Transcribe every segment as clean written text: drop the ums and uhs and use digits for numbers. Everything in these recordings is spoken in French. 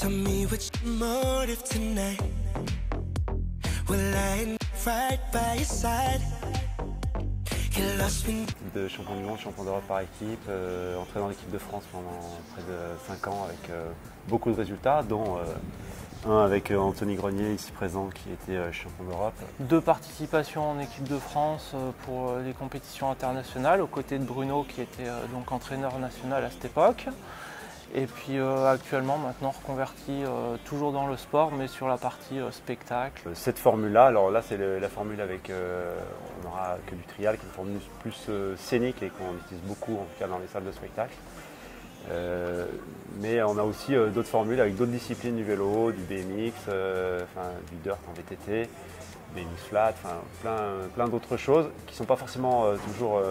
Tell me what's your motive tonight. Will I end right by your side? Get lost when De champion du monde, champion d'Europe par équipe, entré dans l'équipe de France pendant près de 5 ans avec beaucoup de résultats, dont un avec Anthony Grenier ici présent qui était champion d'Europe. 2 participations en équipe de France pour les compétitions internationales aux côtés de Bruno qui était donc entraîneur national à cette époque. Et puis actuellement maintenant reconverti toujours dans le sport mais sur la partie spectacle. Cette formule-là, alors là c'est la formule avec, on n'aura que du trial, qui est une formule plus scénique et qu'on utilise beaucoup en tout cas dans les salles de spectacle. Mais on a aussi d'autres formules avec d'autres disciplines du vélo, du BMX, du dirt en VTT, BMX flat, plein d'autres choses qui ne sont pas forcément toujours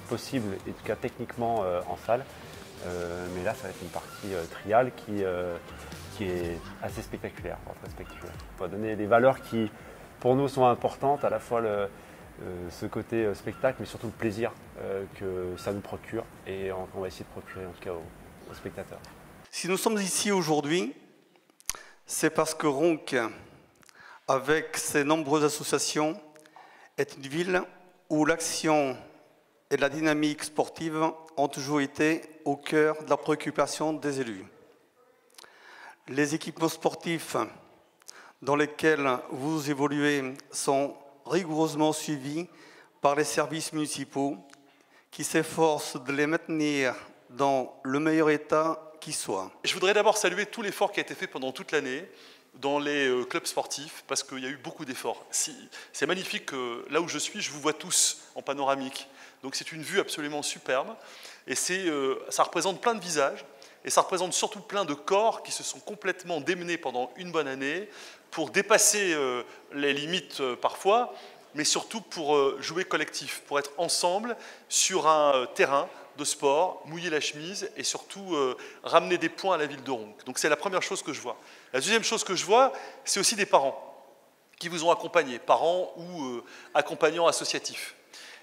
possibles, et en tout cas techniquement en salle. Mais là ça va être une partie trial qui est assez spectaculaire, très spectaculaire. On va donner des valeurs qui pour nous sont importantes, à la fois ce côté spectacle, mais surtout le plaisir que ça nous procure et on va essayer de procurer en tout cas aux spectateurs. Si nous sommes ici aujourd'hui, c'est parce que Ronques, avec ses nombreuses associations, est une ville où l'action et la dynamique sportive ont toujours été au cœur de la préoccupation des élus. Les équipements sportifs dans lesquels vous évoluez sont rigoureusement suivis par les services municipaux qui s'efforcent de les maintenir dans le meilleur état qui soit. Je voudrais d'abord saluer tout l'effort qui a été fait pendant toute l'année dans les clubs sportifs, parce qu'il y a eu beaucoup d'efforts. C'est magnifique que là où je suis, je vous vois tous en panoramique. Donc c'est une vue absolument superbe, et ça représente plein de visages, et ça représente surtout plein de corps qui se sont complètement démenés pendant une bonne année pour dépasser les limites parfois, mais surtout pour jouer collectif, pour être ensemble sur un terrain de sport, mouiller la chemise et surtout ramener des points à la ville de Ronques. Donc c'est la première chose que je vois. La deuxième chose que je vois, c'est aussi des parents qui vous ont accompagné, parents ou accompagnants associatifs.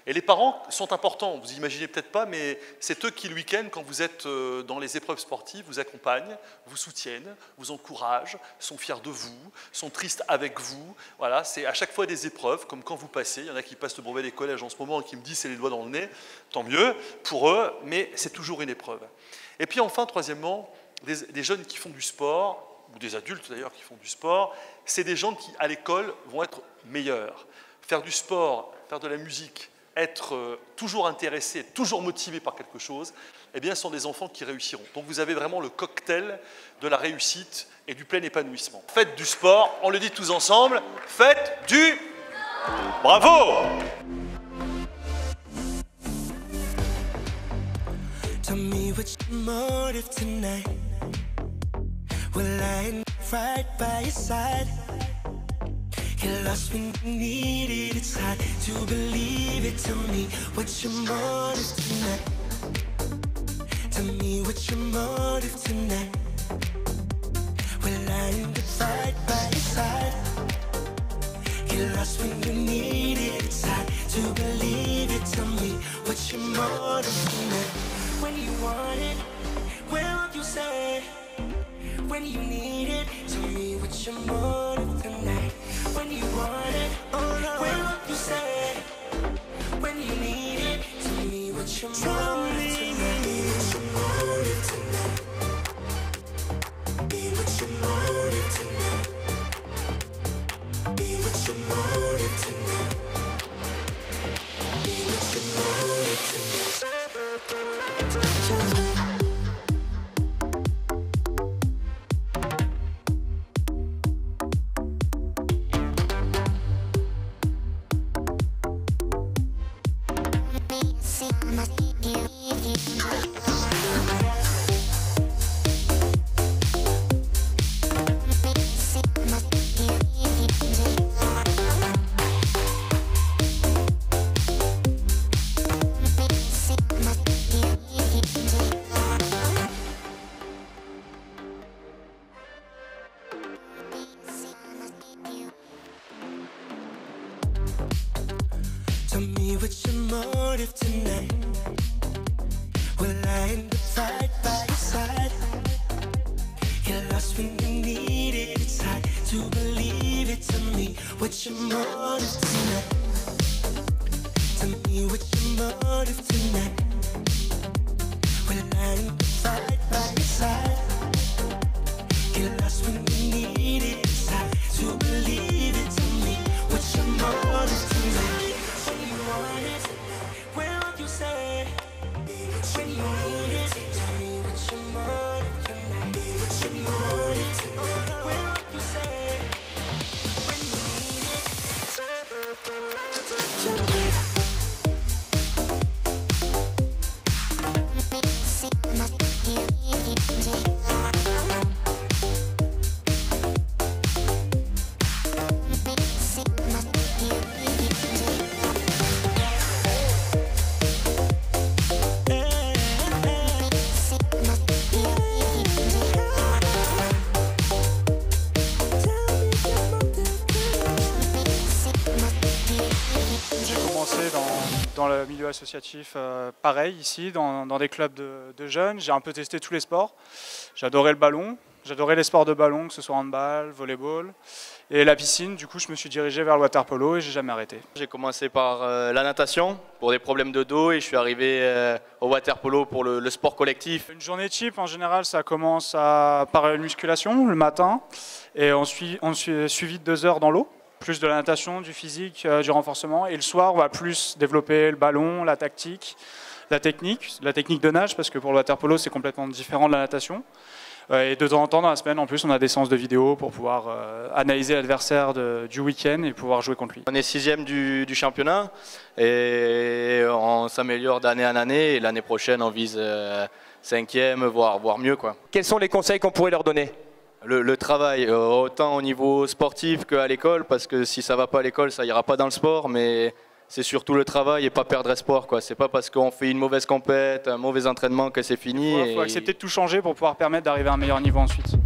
Et les parents sont importants, vous imaginez peut-être pas, mais c'est eux qui, le week-end, quand vous êtes dans les épreuves sportives, vous accompagnent, vous soutiennent, vous encouragent, sont fiers de vous, sont tristes avec vous. Voilà, c'est à chaque fois des épreuves, comme quand vous passez. Il y en a qui passent le brevet des collèges en ce moment et qui me disent c'est les doigts dans le nez. Tant mieux pour eux, mais c'est toujours une épreuve. Et puis enfin, troisièmement, des jeunes qui font du sport, ou des adultes d'ailleurs qui font du sport, c'est des gens qui, à l'école, vont être meilleurs. Faire du sport, faire de la musique, être toujours intéressé, toujours motivé par quelque chose, eh bien, ce sont des enfants qui réussiront. Donc vous avez vraiment le cocktail de la réussite et du plein épanouissement. Faites du sport, on le dit tous ensemble, faites du... Bravo! Tell me what's your motive tonight. Will I end right by your side? Get lost when you need it, it's hard to believe it. Tell me what's your motive tonight. Tell me what's your motive tonight. Will I end right by your side? Get lost when you need it, it's hard to believe it. Tell me what's your motive tonight. When you want it, where will you say? When you need it, tell me what's your motive tonight. When you want it, oh no, where will you say? When you need it, tell me what's your motive tonight. What's your motive tonight? Be what's your motive tonight. Be what's your motive tonight. Be what's your motive tonight. Tell me what's your motive tonight. Will I end up right by your side? Get lost when you what's your motive tonight? Tell me what's your motive tonight? Well, I ain't right by your side. Get lost when you need it. It's hard to believe it. Tell me what's your motive tonight? When you want it, where will you say? When you need it, tell me what's your motive tonight? What's your motive tonight? Where will you say? When you need it, dans le milieu associatif, pareil ici, dans des clubs de jeunes. J'ai un peu testé tous les sports. J'adorais le ballon, j'adorais les sports de ballon, que ce soit handball, volleyball et la piscine. Du coup, je me suis dirigé vers le water polo et j'ai jamais arrêté. J'ai commencé par la natation pour des problèmes de dos et je suis arrivé au water polo pour le sport collectif. Une journée type, en général, ça commence par une musculation le matin et ensuite suivi de 2 heures dans l'eau. Plus de la natation, du physique, du renforcement. Et le soir, on va plus développer le ballon, la tactique, la technique de nage, parce que pour le water polo, c'est complètement différent de la natation. Et de temps en temps, dans la semaine, en plus, on a des séances de vidéo pour pouvoir analyser l'adversaire du week-end et pouvoir jouer contre lui. On est 6e du championnat et on s'améliore d'année en année. Et l'année prochaine, on vise 5e, voire mieux, quoi. Quels sont les conseils qu'on pourrait leur donner ? Le travail, autant au niveau sportif qu'à l'école, parce que si ça ne va pas à l'école, ça ira pas dans le sport, mais c'est surtout le travail et pas perdre espoir, quoi. C'est pas parce qu'on fait une mauvaise compète, un mauvais entraînement que c'est fini. Il faut accepter de tout changer pour pouvoir permettre d'arriver à un meilleur niveau ensuite.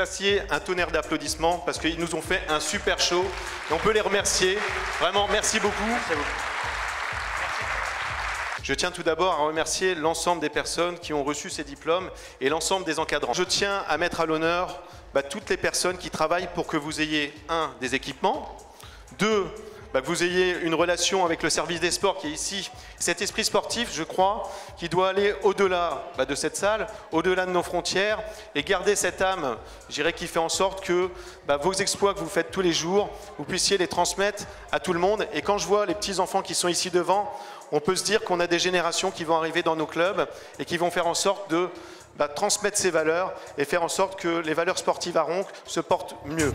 fassiez un tonnerre d'applaudissements parce qu'ils nous ont fait un super show et on peut les remercier. Vraiment, merci beaucoup. Merci à vous. Je tiens tout d'abord à remercier l'ensemble des personnes qui ont reçu ces diplômes et l'ensemble des encadrants. Je tiens à mettre à l'honneur toutes les personnes qui travaillent pour que vous ayez, 1, des équipements, 2, que vous ayez une relation avec le service des sports qui est ici. Cet esprit sportif, je crois, qui doit aller au-delà de cette salle, au-delà de nos frontières, et garder cette âme, je dirais, qui fait en sorte que vos exploits que vous faites tous les jours, vous puissiez les transmettre à tout le monde. Et quand je vois les petits-enfants qui sont ici devant, on peut se dire qu'on a des générations qui vont arriver dans nos clubs et qui vont faire en sorte de transmettre ces valeurs et faire en sorte que les valeurs sportives à Ronques se portent mieux.